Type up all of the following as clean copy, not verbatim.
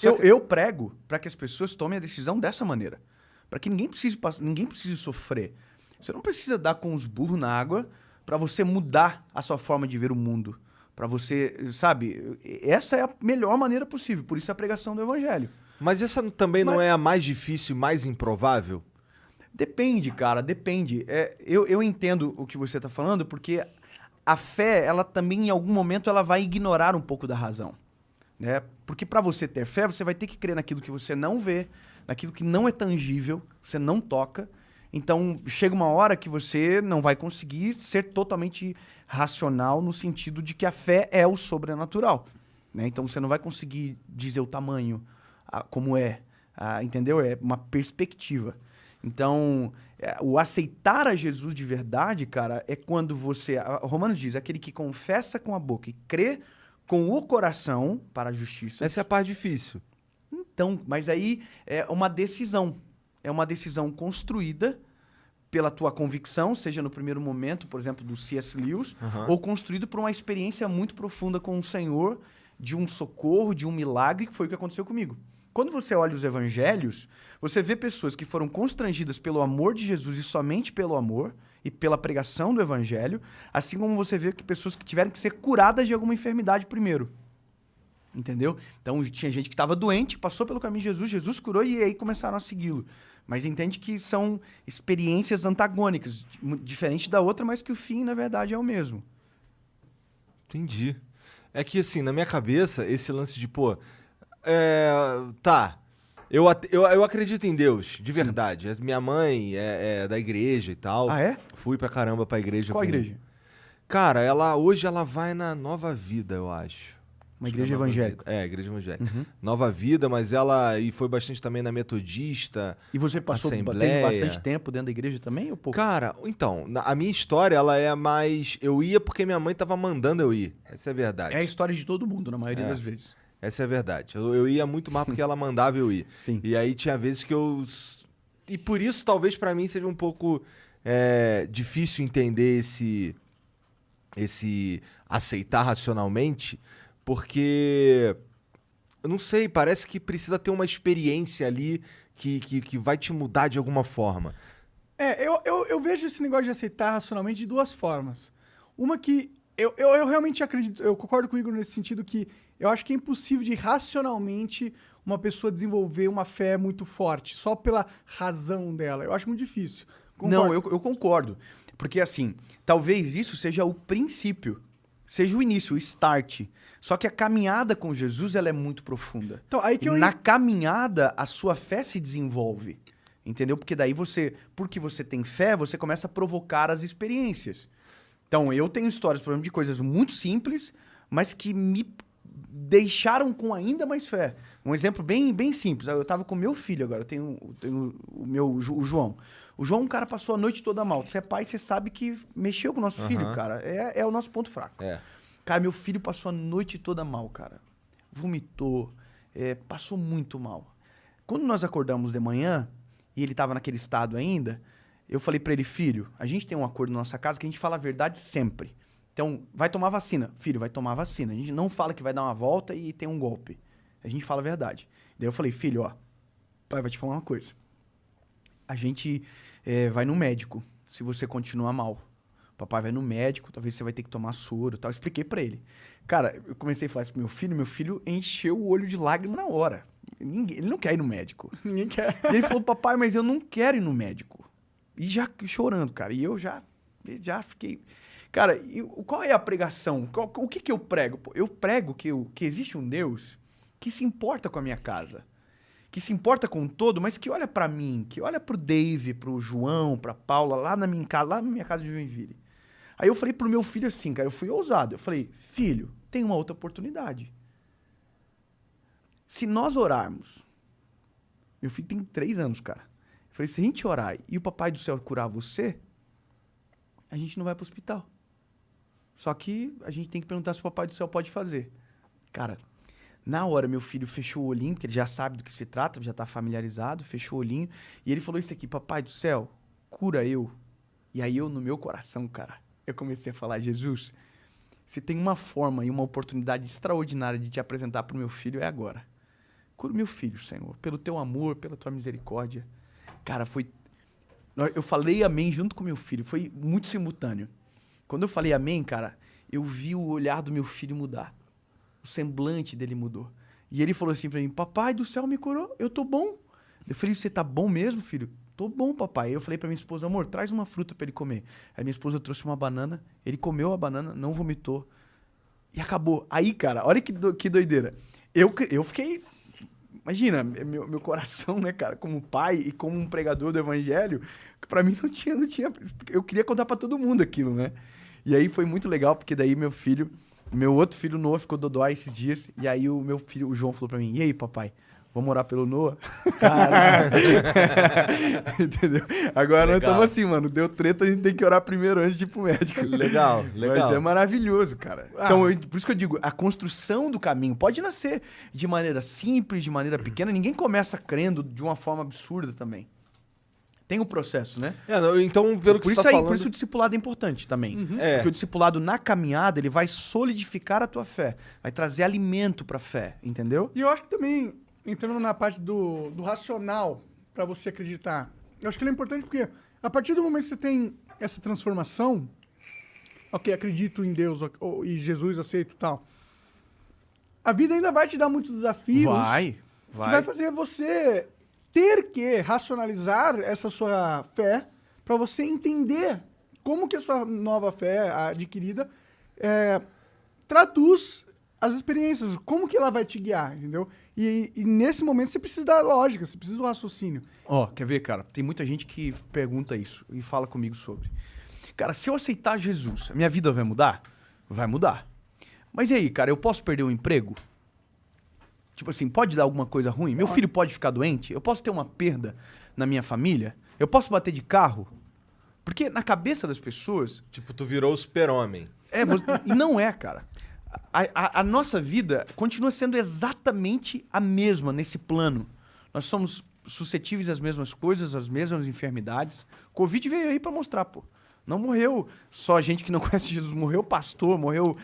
Eu prego para que as pessoas tomem a decisão dessa maneira. Para que ninguém precise sofrer. Você não precisa dar com os burros na água para você mudar a sua forma de ver o mundo. Para você, sabe? Essa é a melhor maneira possível. Por isso a pregação do evangelho. Mas essa também não Mas- é a mais difícil e mais improvável? Depende, cara, depende. Eu entendo o que você está falando, porque a fé, ela também, em algum momento, ela vai ignorar um pouco da razão. Né? Porque para você ter fé, você vai ter que crer naquilo que você não vê, naquilo que não é tangível, você não toca. Então, chega uma hora que você não vai conseguir ser totalmente racional no sentido de que a fé é o sobrenatural. Né? Então, você não vai conseguir dizer o tamanho, como é, entendeu? É uma perspectiva. Então, o aceitar a Jesus de verdade, cara, é quando você... Romanos diz, aquele que confessa com a boca e crê com o coração para a justiça. Essa é a parte difícil. Então, mas aí é uma decisão. É uma decisão construída pela tua convicção, seja no primeiro momento, por exemplo, do C.S. Lewis, ou construído por uma experiência muito profunda com o Senhor, de um socorro, de um milagre, que foi o que aconteceu comigo. Quando você olha os evangelhos, você vê pessoas que foram constrangidas pelo amor de Jesus e somente pelo amor e pela pregação do evangelho, assim como você vê que pessoas que tiveram que ser curadas de alguma enfermidade primeiro. Entendeu? Então tinha gente que estava doente, passou pelo caminho de Jesus, Jesus curou e aí começaram a segui-lo. Mas entende que são experiências antagônicas, diferente da outra, mas que o fim, na verdade, é o mesmo. Entendi. É que, assim, na minha cabeça, esse lance de, pô... Tá. Eu acredito em Deus, de verdade. Minha mãe é da igreja e tal. Ah, é? Fui pra caramba pra igreja. Qual igreja? Cara, hoje ela vai na Nova Vida, eu acho. Uma Acho que igreja é Nova evangélica. Vida. É, igreja evangélica. Nova Vida, mas ela... E foi bastante também na Metodista. E você passou, teve Assembleia. bastante tempo dentro da igreja também, ou pouco? Cara, então, a minha história, ela é mais... Eu ia porque minha mãe tava mandando eu ir. Essa é a verdade. É a história de todo mundo, na maioria das vezes. Essa é a verdade. Eu ia muito mais porque ela mandava eu ir. Sim. E aí tinha vezes que eu... E por isso, talvez pra mim seja um pouco difícil entender esse aceitar racionalmente, porque... Eu não sei, parece que precisa ter uma experiência ali que vai te mudar de alguma forma. Eu vejo esse negócio de aceitar racionalmente de duas formas. Uma que eu realmente acredito, eu concordo comigo nesse sentido que eu acho que é impossível de racionalmente uma pessoa desenvolver uma fé muito forte, só pela razão dela. Eu acho muito difícil. Não, Concordo. eu concordo. Porque, assim, talvez isso seja o princípio, seja o início, o start. Só que a caminhada com Jesus, ela é muito profunda. Então, aí que E eu... na caminhada, a sua fé se desenvolve. Entendeu? Porque daí porque você tem fé, você começa a provocar as experiências. Então, eu tenho histórias, por exemplo, de coisas muito simples, mas que me deixaram com ainda mais fé. Um exemplo bem, bem simples. Eu tava com meu filho agora, eu tenho o João. O João, um cara passou a noite toda mal. Você é pai, você sabe que mexeu com o nosso filho, cara. É o nosso ponto fraco. É. Cara, meu filho passou a noite toda mal, cara. Vomitou, passou muito mal. Quando nós acordamos de manhã, e ele tava naquele estado ainda, eu falei pra ele, filho, a gente tem um acordo na nossa casa que a gente fala a verdade sempre. Então, vai tomar vacina. Filho, vai tomar vacina. A gente não fala que vai dar uma volta e tem um golpe. A gente fala a verdade. Daí eu falei, filho, ó, pai vai te falar uma coisa. A gente vai no médico se você continuar mal. Papai vai no médico, talvez você vai ter que tomar soro e tal. Eu expliquei pra ele. Cara, eu comecei a falar isso pro meu filho encheu o olho de lágrima na hora. Ele não quer ir no médico. Ninguém quer. E ele falou, papai, mas eu não quero ir no médico. E já chorando, cara. E eu já fiquei... Cara, qual é a pregação? O que eu prego? Eu prego que existe um Deus que se importa com a minha casa. Que se importa com o todo, mas que olha pra mim, que olha pro Dave, pro João, pra Paula, lá na minha casa de Joinville. Aí eu falei pro meu filho assim, cara, eu fui ousado. Eu falei, filho, tem uma outra oportunidade. Se nós orarmos, meu filho tem 3 anos, cara. Eu falei, se a gente orar e o papai do céu curar você, a gente não vai pro hospital. Só que a gente tem que perguntar se o papai do céu pode fazer. Cara, na hora meu filho fechou o olhinho, porque ele já sabe do que se trata, já tá familiarizado, fechou o olhinho, e ele falou isso aqui, papai do céu, cura eu. E aí eu, no meu coração, cara, eu comecei a falar, Jesus, se tem uma forma e uma oportunidade extraordinária de te apresentar pro meu filho, é agora. cura o meu filho, Senhor, pelo teu amor, pela tua misericórdia. Cara, eu falei amém junto com meu filho, foi muito simultâneo. Quando eu falei amém, cara, eu vi o olhar do meu filho mudar. O semblante dele mudou. E ele falou assim pra mim, papai do céu me curou, eu tô bom. Eu falei, você tá bom mesmo, filho? Tô bom, papai. Aí eu falei pra minha esposa, amor, traz uma fruta pra ele comer. Aí minha esposa trouxe uma banana, ele comeu a banana, não vomitou. E acabou. Aí, cara, olha que doideira. Eu fiquei... Imagina, meu coração, né, cara, como pai e como um pregador do evangelho, pra mim não tinha... Eu queria contar pra todo mundo aquilo, né? E aí foi muito legal, porque daí meu outro filho, Noah, ficou dodói esses dias. E aí o meu filho, o João, falou pra mim, e aí, papai? Vamos orar pelo Noah? Caralho. Entendeu? Agora nós estamos assim, mano. Deu treta, a gente tem que orar primeiro antes de ir pro médico. Legal. Mas é maravilhoso, cara. Então, por isso que eu digo, a construção do caminho pode nascer de maneira simples, de maneira pequena. Ninguém começa crendo de uma forma absurda também. Tem o processo, né? Então, pelo que você tá falando... Por isso o discipulado é importante também. Uhum. Porque o discipulado na caminhada, ele vai solidificar a tua fé. Vai trazer alimento pra fé, entendeu? E eu acho que também, entrando na parte do racional para você acreditar, eu acho que ele é importante porque a partir do momento que você tem essa transformação, ok, acredito em Deus e Jesus, aceito e tal, a vida ainda vai te dar muitos desafios Vai. que vai fazer você ter que racionalizar essa sua fé para você entender como que a sua nova fé adquirida traduz as experiências, como que ela vai te guiar, entendeu? E nesse momento você precisa da lógica, você precisa do raciocínio. Quer ver, cara? Tem muita gente que pergunta isso e fala comigo sobre. Cara, se eu aceitar Jesus, a minha vida vai mudar? Vai mudar. Mas e aí, cara, eu posso perder o emprego? Tipo assim, pode dar alguma coisa ruim? Meu filho pode ficar doente? Eu posso ter uma perda na minha família? Eu posso bater de carro? Porque na cabeça das pessoas... Tipo, tu virou o super-homem. E não é, cara. A nossa vida continua sendo exatamente a mesma nesse plano. Nós somos suscetíveis às mesmas coisas, às mesmas enfermidades. Covid veio aí pra mostrar, pô. Não morreu só gente que não conhece Jesus. Morreu pastor, morreu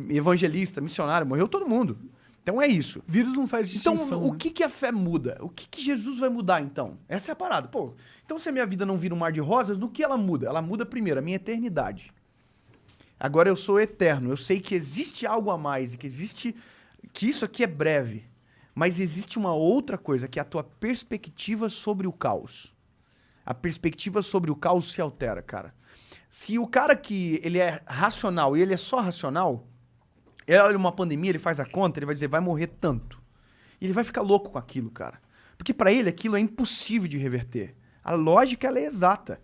evangelista, missionário, morreu todo mundo. Então é isso. Vírus não faz distinção. Então, o que a fé muda? O que Jesus vai mudar, então? Essa é a parada. Pô, então se a minha vida não vira um mar de rosas, no que ela muda? Ela muda primeiro a minha eternidade. Agora eu sou eterno. Eu sei que existe algo a mais e que isso aqui é breve. Mas existe uma outra coisa, que é a tua perspectiva sobre o caos. A perspectiva sobre o caos se altera, cara. Se o cara que ele é racional e ele é só racional, ele olha uma pandemia, ele faz a conta, ele vai dizer, vai morrer tanto. E ele vai ficar louco com aquilo, cara. Porque pra ele aquilo é impossível de reverter. A lógica, ela é exata.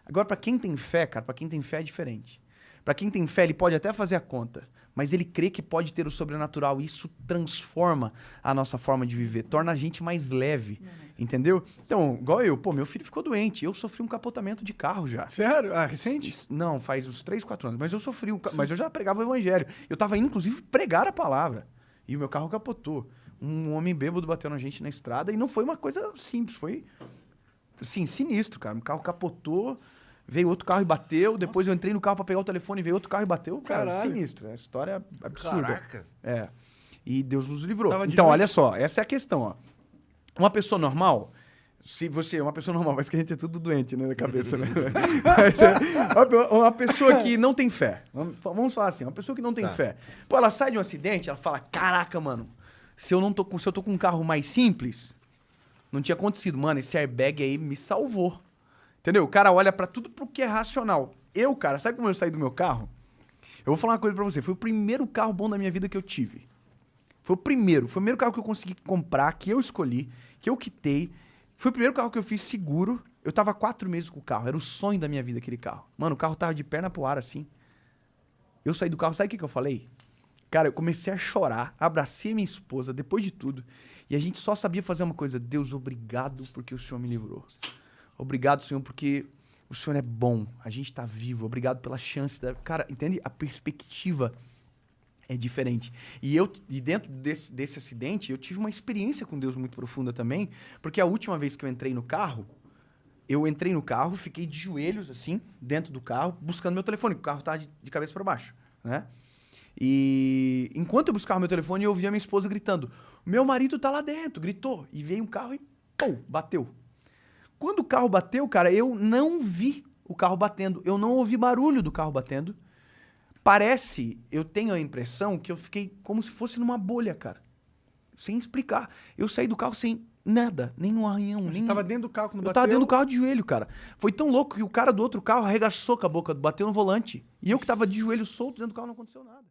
Agora, pra quem tem fé, cara, pra quem tem fé é diferente. Pra quem tem fé, ele pode até fazer a conta, mas ele crê que pode ter o sobrenatural. E isso transforma a nossa forma de viver, torna a gente mais leve, entendeu? Então, igual eu, meu filho ficou doente, eu sofri um capotamento de carro já. Sério? Recente? Não, faz uns 3, 4 anos, mas eu sofri, mas eu já pregava o evangelho. Eu tava indo, inclusive, pregar a palavra, e o meu carro capotou. Um homem bêbado bateu na gente na estrada, e não foi uma coisa simples, foi, assim, sinistro, cara. O carro capotou... Veio outro carro e bateu. Depois eu entrei no carro pra pegar o telefone e veio outro carro e bateu. Cara, Caralho. sinistro. É história absurda. Caraca. É. E Deus nos livrou. Tava de Então, noite. olha só. Essa é a questão, ó. Uma pessoa normal... Se você é uma pessoa normal, mas que a gente é tudo doente, né, na cabeça, né? Mas, uma pessoa que não tem fé. Vamos falar assim. Uma pessoa que não tem fé. Pô, ela sai de um acidente, ela fala, caraca, mano. Se eu tô com um carro mais simples, não tinha acontecido. Mano, esse airbag aí me salvou. Entendeu? O cara olha pra tudo pro que é racional. Eu, cara, sabe como eu saí do meu carro? Eu vou falar uma coisa pra você. Foi o primeiro carro bom da minha vida que eu tive. Foi o primeiro carro que eu consegui comprar, que eu escolhi, que eu quitei. Foi o primeiro carro que eu fiz seguro. Eu tava 4 meses com o carro. Era o sonho da minha vida, aquele carro. Mano, o carro tava de perna pro ar, assim. Eu saí do carro, sabe o que eu falei? Cara, eu comecei a chorar, abracei minha esposa, depois de tudo. E a gente só sabia fazer uma coisa. Deus, obrigado porque o Senhor me livrou. Obrigado, Senhor, porque o Senhor é bom. A gente tá vivo. Obrigado pela chance. Cara, entende? A perspectiva é diferente. E dentro desse acidente, eu tive uma experiência com Deus muito profunda também, porque a última vez que eu entrei no carro, fiquei de joelhos, assim, dentro do carro, buscando meu telefone, porque o carro tava de cabeça para baixo, né? E enquanto eu buscava meu telefone, eu ouvia minha esposa gritando: meu marido tá lá dentro, gritou. E veio um carro e, pum, bateu. Quando o carro bateu, cara, eu não vi o carro batendo. Eu não ouvi barulho do carro batendo. Eu tenho a impressão que eu fiquei como se fosse numa bolha, cara. Sem explicar. Eu saí do carro sem nada, nem um arranhão, Você nem... tava dentro do carro quando Eu bateu? tava dentro do carro de joelho, cara. Foi tão louco que o cara do outro carro arregaçou com a boca, bateu no volante. E eu que tava de joelho solto dentro do carro, não aconteceu nada.